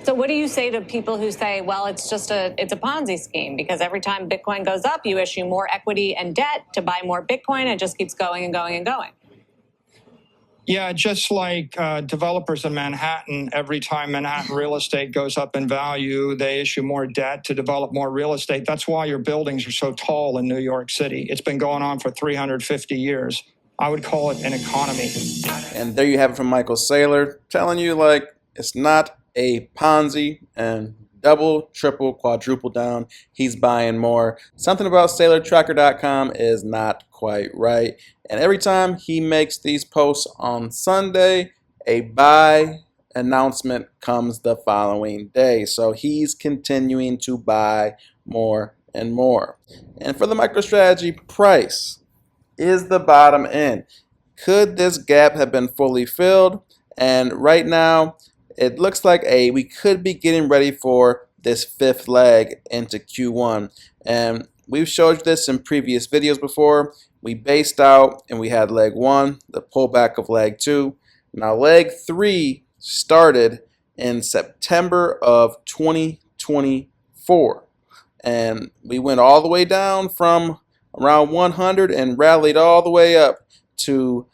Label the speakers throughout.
Speaker 1: So what do you say to people who say, well, it's a Ponzi scheme because every time Bitcoin goes up, you issue more equity and debt to buy more Bitcoin. It just keeps going and going and going.
Speaker 2: Yeah, just like developers in Manhattan, every time Manhattan real estate goes up in value, they issue more debt to develop more real estate. That's why your buildings are so tall in New York City. It's been going on for 350 years. I would call it an economy.
Speaker 3: And there you have it from Michael Saylor, telling you like it's not a Ponzi, and double, triple, quadruple down. He's buying more. Something about SaylorTracker.com is not quite right. And every time he makes these posts on Sunday, a buy announcement comes the following day. So he's continuing to buy more and more. And for the MicroStrategy price, is the bottom end. Could this gap have been fully filled? And right now, it looks like we could be getting ready for this fifth leg into Q1. And we've showed this in previous videos before. We based out and we had leg 1, the pullback of leg 2. Now leg 3 started in September of 2024. And we went all the way down from around 100 and rallied all the way up to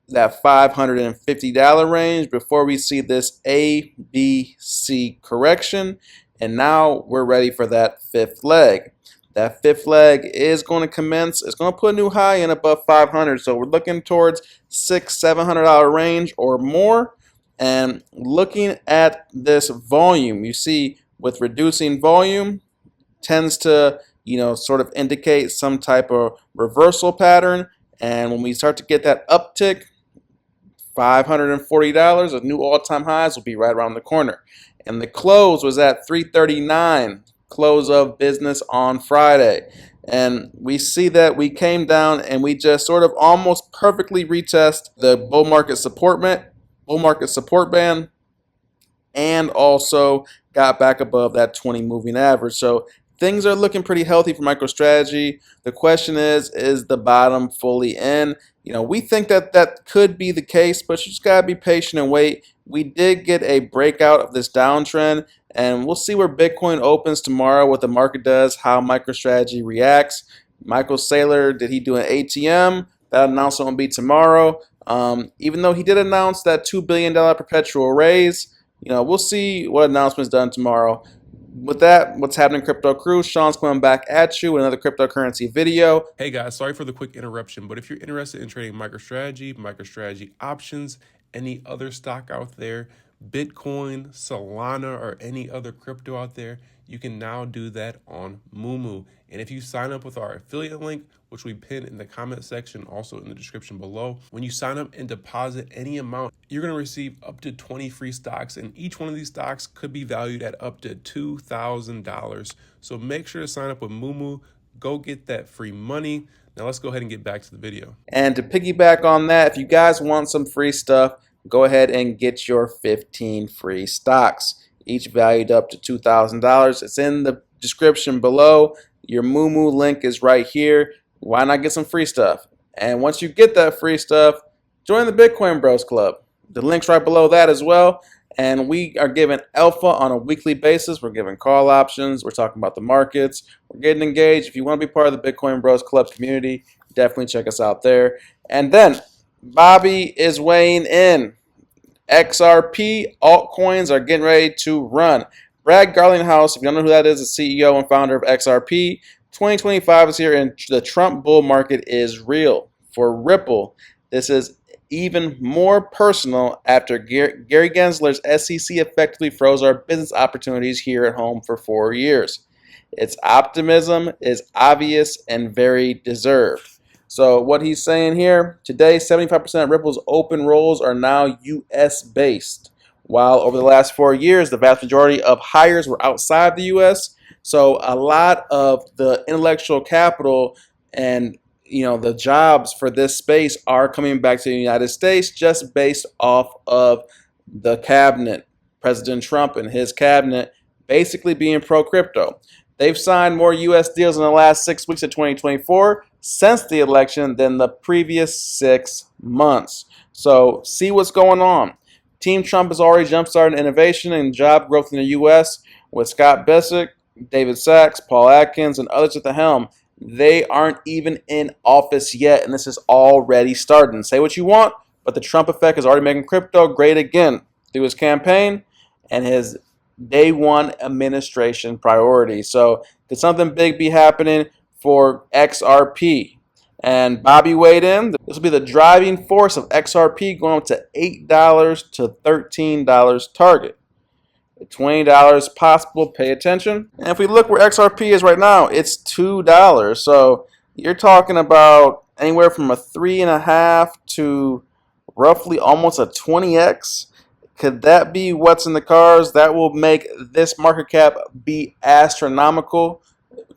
Speaker 3: that $550 range before we see this ABC correction. And now we're ready for that fifth leg. That fifth leg is going to commence. It's going to put a new high in above 500. So we're looking towards $600-700 range or more. And looking at this volume, you see with reducing volume tends to sort of indicate some type of reversal pattern. And when we start to get that uptick, $540 of new all-time highs will be right around the corner. And the close was at 339, close of business on Friday. And we see that we came down and we just sort of almost perfectly retest the bull market support band, and also got back above that 20 moving average. So things are looking pretty healthy for MicroStrategy. The question is the bottom fully in? We think that could be the case, but you just got to be patient and wait. We did get a breakout of this downtrend, and we'll see where Bitcoin opens tomorrow, what the market does, how MicroStrategy reacts. Michael Saylor, did he do an ATM? That announcement will be tomorrow. Even though he did announce that $2 billion perpetual raise, we'll see what announcement's done tomorrow. With that, what's happening in Crypto Crew? Sean's coming back at you with another cryptocurrency video.
Speaker 4: Hey guys, sorry for the quick interruption, but if you're interested in trading MicroStrategy options, any other stock out there, Bitcoin, Solana, or any other crypto out there, you can now do that on MooMoo. And if you sign up with our affiliate link, which we pin in the comment section, also in the description below, when you sign up and deposit any amount, you're going to receive up to 20 free stocks. And each one of these stocks could be valued at up to $2,000. So make sure to sign up with MooMoo. Go get that free money. Now let's go ahead and get back to the video.
Speaker 3: And to piggyback on that, if you guys want some free stuff, go ahead and get your 15 free stocks, each valued up to $2,000. It's in the description below. Your MooMoo link is right here. Why not get some free stuff? And once you get that free stuff, join the Bitcoin Bros Club. The link's right below that as well. And we are giving alpha on a weekly basis. We're giving call options. We're talking about the markets. We're getting engaged. If you want to be part of the Bitcoin Bros Club community, definitely check us out there. And then Bobby is weighing in. XRP altcoins are getting ready to run. Brad Garlinghouse, if you don't know who that is, the CEO and founder of XRP. 2025 is here and the Trump bull market is real. For Ripple, this is even more personal after Gary Gensler's SEC effectively froze our business opportunities here at home for 4 years. Its optimism is obvious and very deserved. So what he's saying here, today 75% of Ripple's open roles are now US based, while over the last 4 years, the vast majority of hires were outside the US. So a lot of the intellectual capital and the jobs for this space are coming back to the United States just based off of the cabinet, President Trump and his cabinet basically being pro-crypto. They've signed more U.S. deals in the last 6 weeks of 2024 since the election than the previous 6 months. So see what's going on. Team Trump has already jumpstarted innovation and job growth in the U.S. with Scott Bessent, David Sachs, Paul Atkins, and others at the helm. They aren't even in office yet, and this is already starting. Say what you want, but the Trump effect is already making crypto great again through his campaign and his day one administration priority. So could something big be happening for XRP? And Bobby weighed in. This will be the driving force of XRP going up to $8 to $13 target. $20 possible. Pay attention. And if we look where XRP is right now, it's $2. So you're talking about anywhere from a 3.5 to roughly almost a 20x. Could that be what's in the cards? That will make this market cap be astronomical.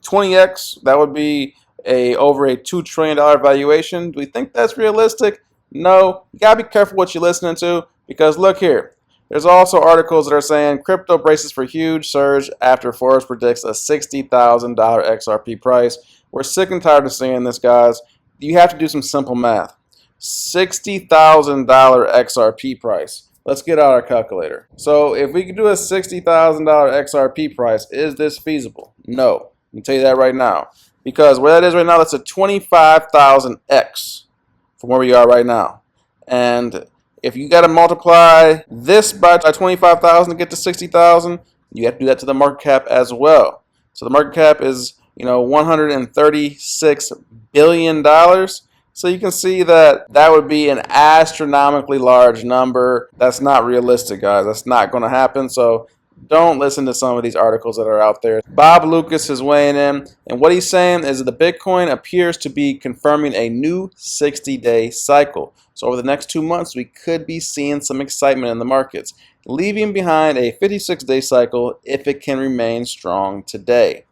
Speaker 3: 20x, that would be over a $2 trillion valuation. Do we think that's realistic? No. You gotta be careful what you're listening to, because look here. There's also articles that are saying crypto braces for huge surge after Forbes predicts a $60,000 XRP price. We're sick and tired of seeing this, guys. You have to do some simple math. $60,000 XRP price. Let's get out our calculator. So if we could do a $60,000 XRP price, is this feasible? No. I can tell you that right now. Because where that is right now, that's a 25,000x from where we are right now. And if you got to multiply this by 25,000 to get to 60,000, you have to do that to the market cap as well. So the market cap is, $136 billion. So you can see that that would be an astronomically large number. That's not realistic, guys. That's not going to happen. So don't listen to some of these articles that are out there. Bob Lucas is weighing in, and what he's saying is that the Bitcoin appears to be confirming a new 60-day cycle. So over the next 2 months, we could be seeing some excitement in the markets, leaving behind a 56-day cycle if it can remain strong today.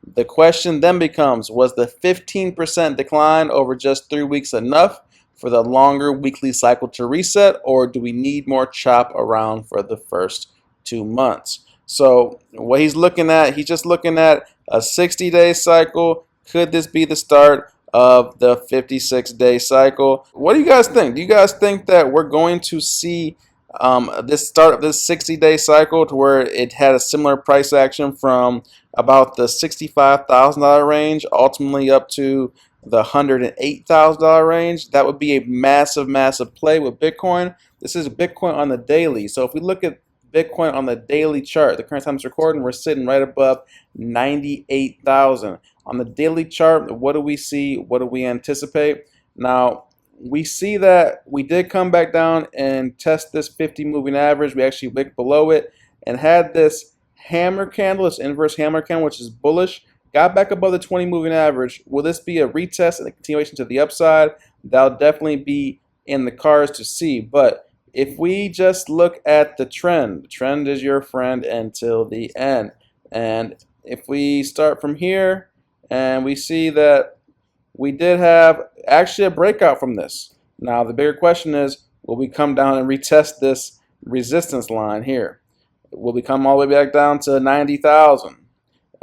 Speaker 3: The question then becomes, was the 15% decline over just 3 weeks enough for the longer weekly cycle to reset, or do we need more chop around for the first 2 months? So what he's looking at, he's just looking at a 60-day cycle. Could this be the start of the 56-day cycle? What do you guys think? Do you guys think that we're going to see this start of this 60-day cycle to where it had a similar price action from about the $65,000 range ultimately up to the $108,000 range? That would be a massive, massive play with Bitcoin. This is Bitcoin on the daily. So if we look at Bitcoin on the daily chart, the current time it's recording, we're sitting right above 98,000. On the daily chart, what do we see? What do we anticipate? Now, we see that we did come back down and test this 50 moving average. We actually wicked below it and had this hammer candle, this inverse hammer candle, which is bullish, got back above the 20 moving average. Will this be a retest and a continuation to the upside? That'll definitely be in the cards to see. But if we just look at the trend is your friend until the end. And if we start from here and we see that we did have actually a breakout from this. Now the bigger question is, will we come down and retest this resistance line here? Will we come all the way back down to 90,000?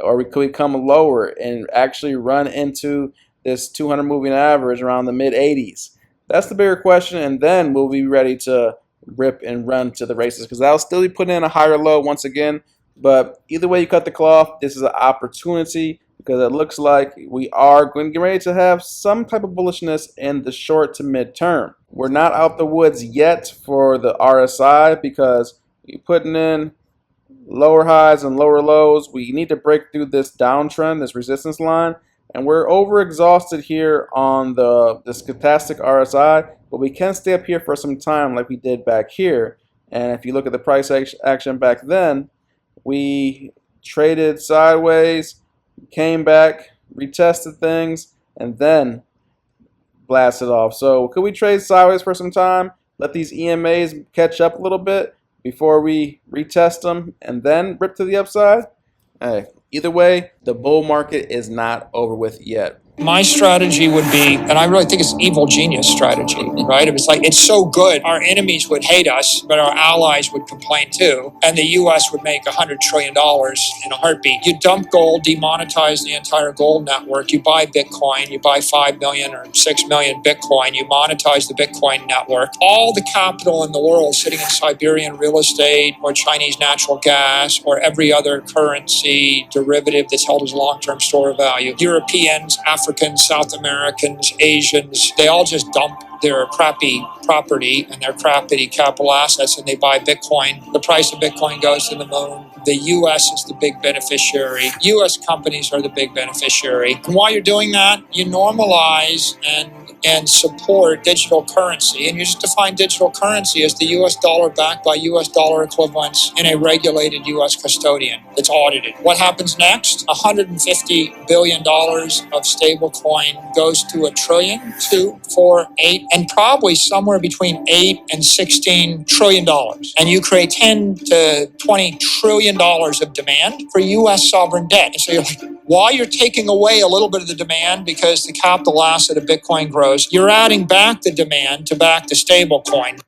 Speaker 3: Or could we come lower and actually run into this 200 moving average around the mid 80s? That's the bigger question, and then we'll be ready to rip and run to the races, because that'll still be putting in a higher low once again. But either way you cut the cloth, this is an opportunity, because it looks like we are going to get ready to have some type of bullishness in the short to mid term. We're not out the woods yet for the RSI, because you're putting in lower highs and lower lows. We need to break through this downtrend, this resistance line, and we're over exhausted here on the stochastic RSI, but we can stay up here for some time like we did back here. And if you look at the price action back then, we traded sideways, came back, retested things, and then blasted off. So could we trade sideways for some time, let these EMAs catch up a little bit before we retest them and then rip to the upside? Hey, either way, the bull market is not over with yet.
Speaker 2: My strategy would be, and I really think it's evil genius strategy, right? It was like, it's so good, our enemies would hate us, but our allies would complain too. And the US would make $100 trillion in a heartbeat. You dump gold, demonetize the entire gold network. You buy Bitcoin, you buy 5 million or 6 million Bitcoin, you monetize the Bitcoin network. All the capital in the world sitting in Siberian real estate or Chinese natural gas or every other currency derivative that's held as a long-term store of value. Europeans, Africans, South Americans, Asians, they all just dump their crappy property and their crappy capital assets and they buy Bitcoin. The price of Bitcoin goes to the moon. The U.S. is the big beneficiary. U.S. companies are the big beneficiary. And while you're doing that, you normalize and support digital currency. And you just define digital currency as the U.S. dollar backed by U.S. dollar equivalents in a regulated U.S. custodian that's audited. What happens next? $150 billion of stablecoin goes to $1 trillion, 2, 4, 8, and probably somewhere between 8 and 16 trillion dollars. And you create 10 to 20 trillion dollars of demand for U.S. sovereign debt. And so you're like, while you're taking away a little bit of the demand because the capital asset of Bitcoin grows, you're adding back the demand to back the stable coin.